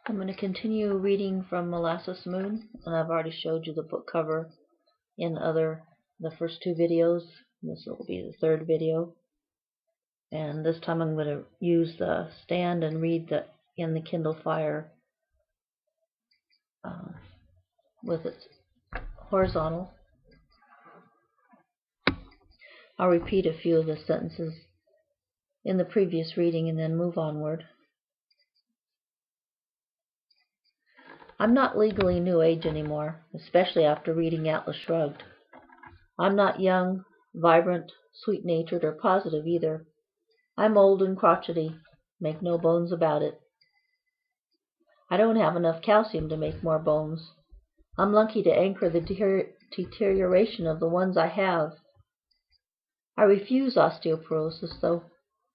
I'm going to continue reading from Molasses Moon, and I've already showed you the book cover in the first two videos. This will be the third video. And this time I'm going to use the stand and read in the Kindle Fire with its horizontal. I'll repeat a few of the sentences in the previous reading and then move onward. I'm not legally New Age anymore, especially after reading Atlas Shrugged. I'm not young, vibrant, sweet-natured, or positive either. I'm old and crotchety, make no bones about it. I don't have enough calcium to make more bones. I'm lucky to anchor the deterioration of the ones I have. I refuse osteoporosis, though.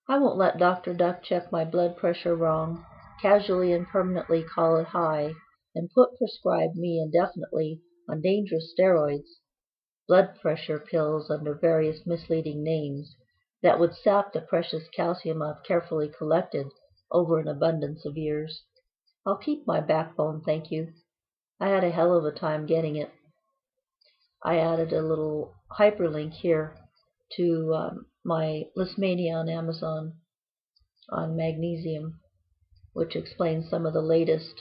I won't let Dr. Duck check my blood pressure wrong, casually and permanently call it high, and prescribe me indefinitely on dangerous steroids, blood pressure pills under various misleading names, that would sap the precious calcium I've carefully collected over an abundance of years. I'll keep my backbone, thank you. I had a hell of a time getting it. I added a little hyperlink here to my Listmania on Amazon on magnesium, which explains some of the latest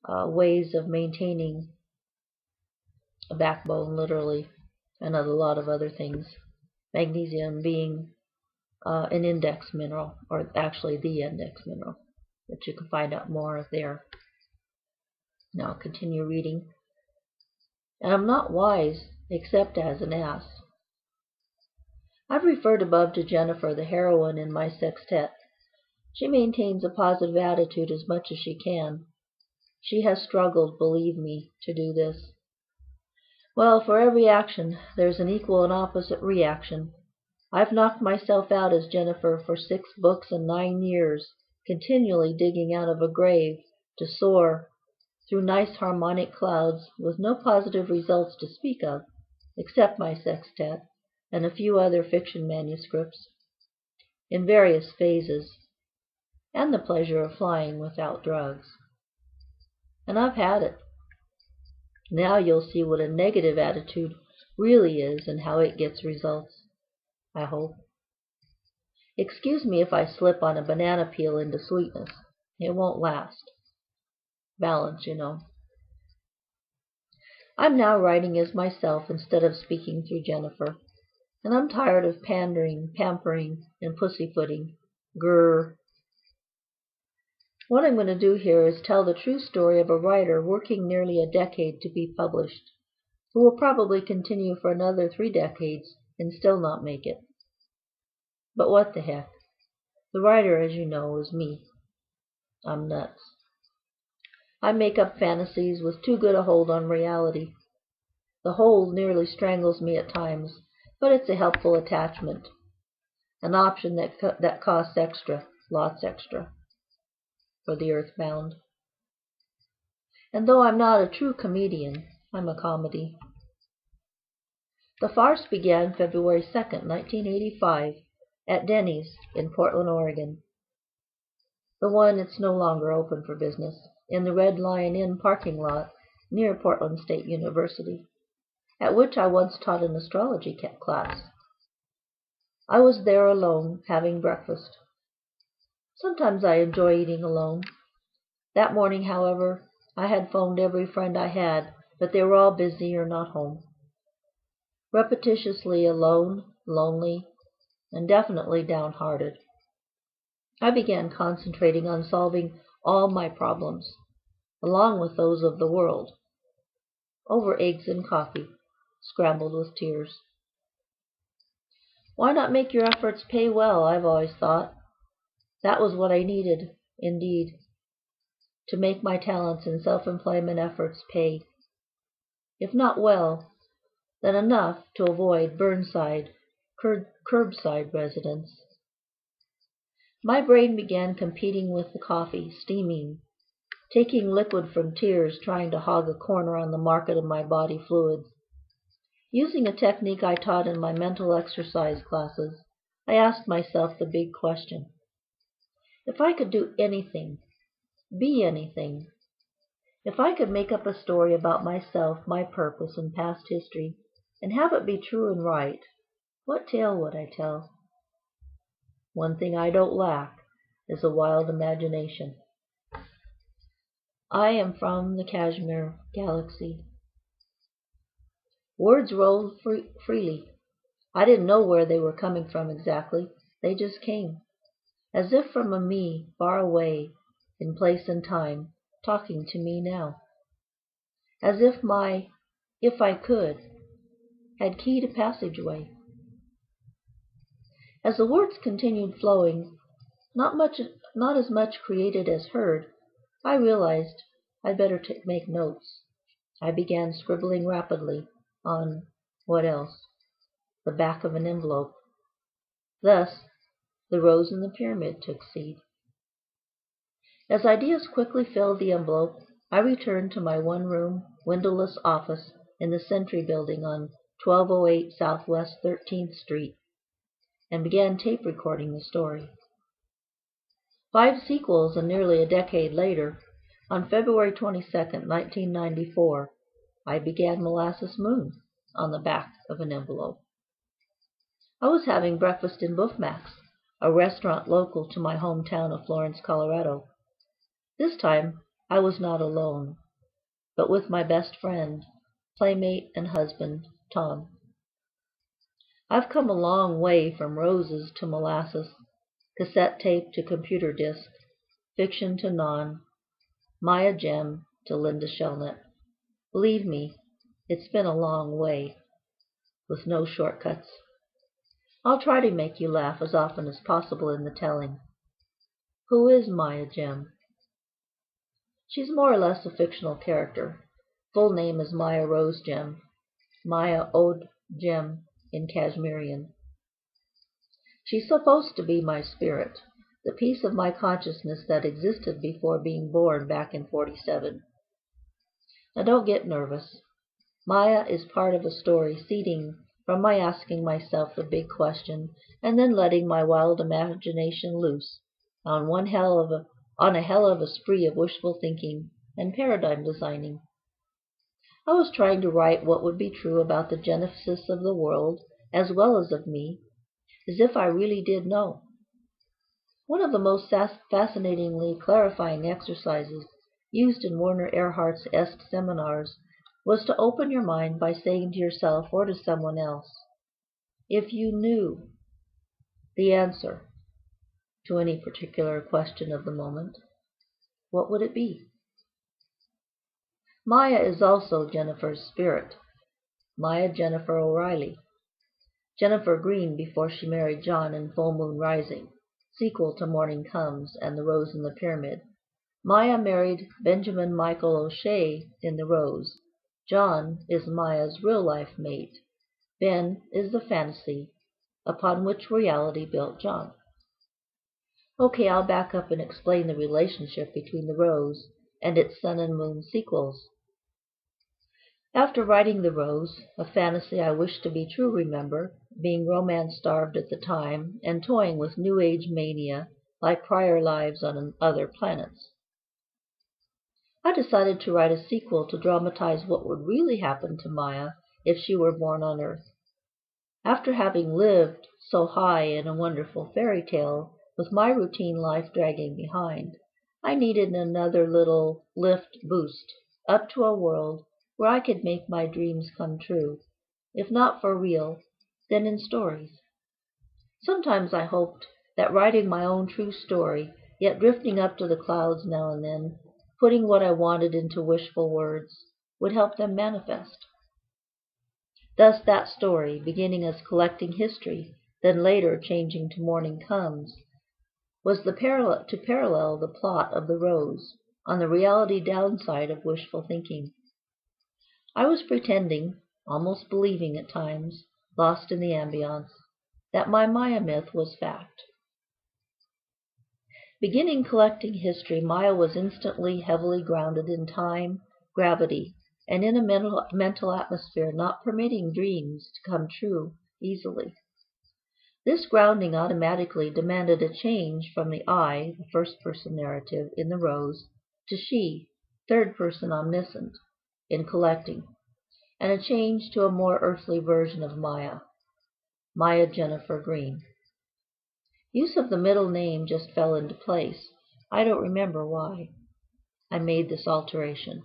ways of maintaining a backbone, literally, and a lot of other things. Magnesium being an index mineral, or actually the index mineral, but you can find out more there. Now I'll continue reading. And I'm not wise except as an ass. I've referred above to Jennifer, the heroine in my sextet. She maintains a positive attitude as much as she can. She has struggled, believe me, to do this. Well, for every action, there's an equal and opposite reaction. I've knocked myself out as Jennifer for 6 books and 9 years, continually digging out of a grave to soar through nice harmonic clouds with no positive results to speak of, except my sextet and a few other fiction manuscripts, in various phases, and the pleasure of flying without drugs. And I've had it. Now you'll see what a negative attitude really is and how it gets results, I hope. Excuse me if I slip on a banana peel into sweetness. It won't last. Balance, you know. I'm now writing as myself instead of speaking through Jennifer. And I'm tired of pandering, pampering, and pussyfooting. Grrr. What I'm going to do here is tell the true story of a writer working nearly a decade to be published, who will probably continue for another 3 decades and still not make it. But what the heck? The writer, as you know, is me. I'm nuts. I make up fantasies with too good a hold on reality. The hold nearly strangles me at times, but it's a helpful attachment, an option that costs extra, lots extra, for the earthbound. And though I'm not a true comedian, I'm a comedy. The farce began February 2nd, 1985, at Denny's in Portland, Oregon. The one that's no longer open for business, in the Red Lion Inn parking lot near Portland State University, at which I once taught an astrology class. I was there alone, having breakfast. Sometimes I enjoy eating alone. That morning, however, I had phoned every friend I had, but they were all busy or not home. Repetitiously alone, lonely, and definitely downhearted. I began concentrating on solving all my problems, along with those of the world, over eggs and coffee, scrambled with tears. Why not make your efforts pay well, I've always thought. That was what I needed, indeed, to make my talents in self-employment efforts pay. If not well, then enough to avoid Burnside, curbside residence. My brain began competing with the coffee, steaming, taking liquid from tears, trying to hog a corner on the market of my body fluids. Using a technique I taught in my mental exercise classes, I asked myself the big question. If I could do anything, Be anything. If I could make up a story about myself, my purpose, and past history, and have it be true and right, what tale would I tell? One thing I don't lack is a wild imagination. I am from the Kashmir galaxy. Words rolled freely. I didn't know where they were coming from exactly. They just came, as if from a me far away in place and time, talking to me now. As if my "if I could" had keyed a passageway. As the words continued flowing, not as much created as heard, I realized I'd better make notes. I began scribbling rapidly on what else? The back of an envelope. Thus, the rose in the pyramid took seed. As ideas quickly filled the envelope, I returned to my one-room, windowless office in the Sentry Building on 1208 Southwest 13th Street and began tape recording the story. 5 sequels and nearly a decade later, on February 22nd, 1994, I began Molasses Moon on the back of an envelope. I was having breakfast in Buffmax, a restaurant local to my hometown of Florence, Colorado. This time, I was not alone, but with my best friend, playmate, and husband, Tom. I've come a long way from roses to molasses, cassette tape to computer disc, fiction to non, Maya Gem to Linda Shelnutt. Believe me, it's been a long way, with no shortcuts. I'll try to make you laugh as often as possible in the telling. Who is Maya Gem? She's more or less a fictional character. Full name is Maya Rose Gem, Maya Ode Gem in Kashmirian. She's supposed to be my spirit, the piece of my consciousness that existed before being born back in '47. Now don't get nervous. Maya is part of a story seeding from my asking myself the big question and then letting my wild imagination loose on a hell of a spree of wishful thinking and paradigm designing. I was trying to write what would be true about the genesis of the world as well as of me, as if I really did know. One of the most fascinatingly clarifying exercises used in Werner Erhardt's EST seminars was to open your mind by saying to yourself or to someone else, if you knew the answer to any particular question of the moment, what would it be? Maya is also Jennifer's spirit, Maya Jennifer O'Reilly. Jennifer Green before she married John in Full Moon Rising, sequel to Morning Comes and The Rose in the Pyramid. Maya married Benjamin Michael O'Shea in The Rose. John is Maya's real-life mate. Ben is the fantasy upon which reality built John. Okay, I'll back up and explain the relationship between The Rose and its Sun and Moon sequels. After writing The Rose, a fantasy I wish to be true, remember, being romance-starved at the time and toying with New Age mania like prior lives on other planets, I decided to write a sequel to dramatize what would really happen to Maya if she were born on Earth. After having lived so high in a wonderful fairy tale, with my routine life dragging behind, I needed another little lift boost up to a world where I could make my dreams come true, if not for real, then in stories. Sometimes I hoped that writing my own true story, yet drifting up to the clouds now and then, putting what I wanted into wishful words, would help them manifest. Thus that story, beginning as collecting history, then later changing to Morning Comes, was to parallel the plot of The Rose on the reality downside of wishful thinking. I was pretending, almost believing at times, lost in the ambience, that my Maya myth was fact. Beginning collecting history, Maya was instantly heavily grounded in time, gravity, and in a mental atmosphere not permitting dreams to come true easily. This grounding automatically demanded a change from the I, the first-person narrative, in The Rose, to she, third person omniscient, in collecting, and a change to a more earthly version of Maya Jennifer Green. Use of the middle name just fell into place. I don't remember why I made this alteration,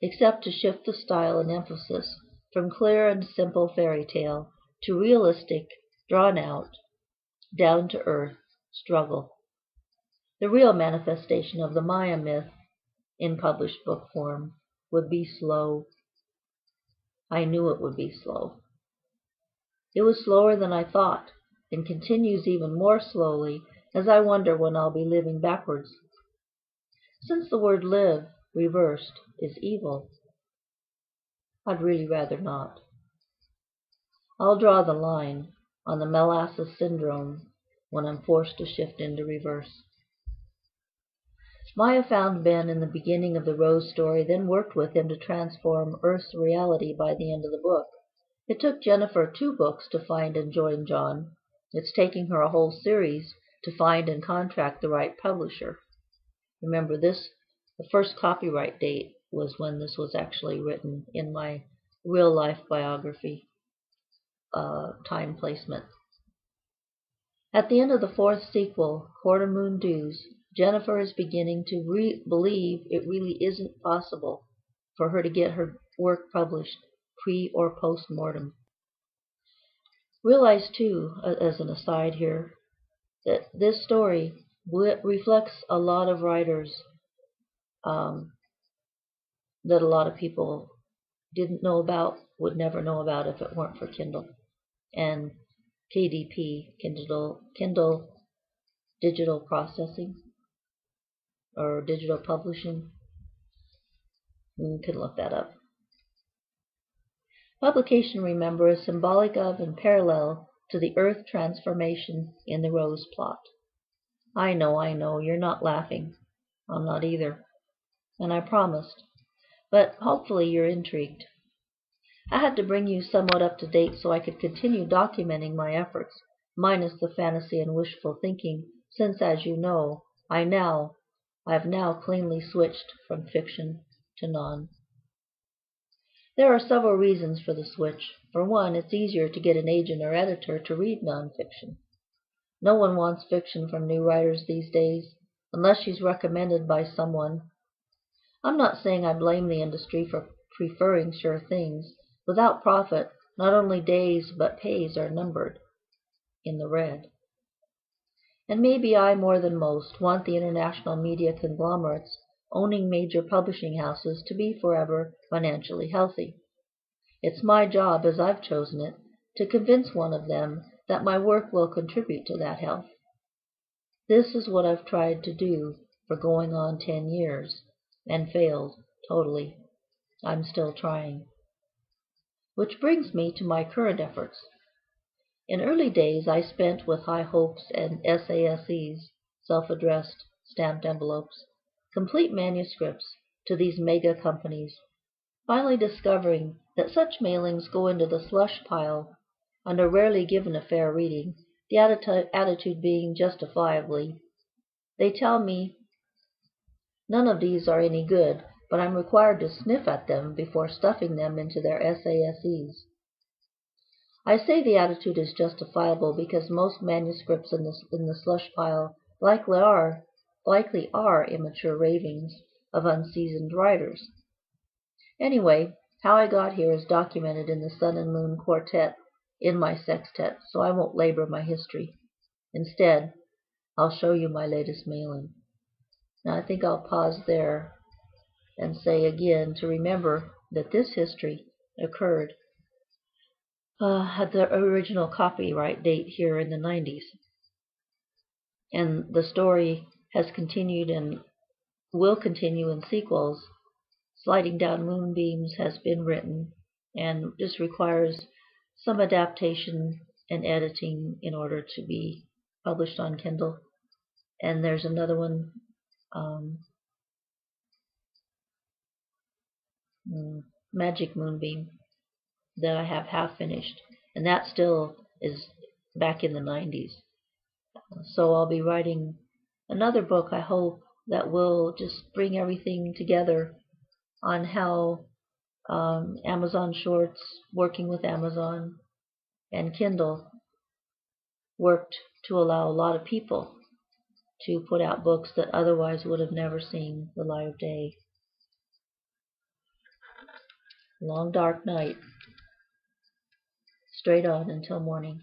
except to shift the style and emphasis from clear and simple fairy tale to realistic, drawn out, down to earth struggle. The real manifestation of the Maya myth in published book form would be slow. I knew it would be slow. It was slower than I thought, and continues even more slowly as I wonder when I'll be living backwards. Since the word live, reversed, is evil, I'd really rather not. I'll draw the line on the molasses syndrome when I'm forced to shift into reverse. Maya found Ben in the beginning of the Rose story, then worked with him to transform Earth's reality by the end of the book. It took Jennifer 2 books to find and join John. It's taking her a whole series to find and contract the right publisher. Remember this, the first copyright date was when this was actually written in my real life biography time placement. At the end of the 4th sequel, Quarter Moon Dews, Jennifer is beginning to believe it really isn't possible for her to get her work published pre or post mortem. Realize too, as an aside here, that this story reflects a lot of writers that a lot of people didn't know about, would never know about if it weren't for Kindle and KDP, Kindle Digital Processing or Digital Publishing. You can look that up. Publication, remember, is symbolic of and parallel to the Earth transformation in the Rose plot. I know, you're not laughing. I'm not either. And I promised. But hopefully you're intrigued. I had to bring you somewhat up to date so I could continue documenting my efforts, minus the fantasy and wishful thinking, since, as you know, I've now cleanly switched from fiction to non. There are several reasons for the switch. For one, it's easier to get an agent or editor to read nonfiction. No one wants fiction from new writers these days, unless she's recommended by someone. I'm not saying I blame the industry for preferring sure things. Without profit, not only days but pays are numbered in the red. And maybe I, more than most, want the international media conglomerates owning major publishing houses to be forever financially healthy. It's my job, as I've chosen it, to convince one of them that my work will contribute to that health. This is what I've tried to do for going on 10 years, and failed totally. I'm still trying. Which brings me to my current efforts. In early days, I spent with high hopes and SASEs, self-addressed, stamped envelopes, complete manuscripts to these mega companies, finally discovering that such mailings go into the slush pile and are rarely given a fair reading, the attitude being justifiably, they tell me none of these are any good, but I'm required to sniff at them before stuffing them into their SASEs. I say the attitude is justifiable because most manuscripts in the slush pile likely are immature ravings of unseasoned writers. Anyway, how I got here is documented in the Sun and Moon Quartet in my sextet, so I won't labor my history. Instead, I'll show you my latest mailing. Now I think I'll pause there and say again to remember that this history occurred at the original copyright date here in the 90s. And the story has continued and will continue in sequels. Sliding Down Moonbeams has been written and just requires some adaptation and editing in order to be published on Kindle. And there's another one, Magic Moonbeam, that I have half finished, and that still is back in the 90s. So I'll be writing another book, I hope, that will just bring everything together on how Amazon Shorts, working with Amazon, and Kindle worked to allow a lot of people to put out books that otherwise would have never seen the light of day. Long dark night, straight on until morning.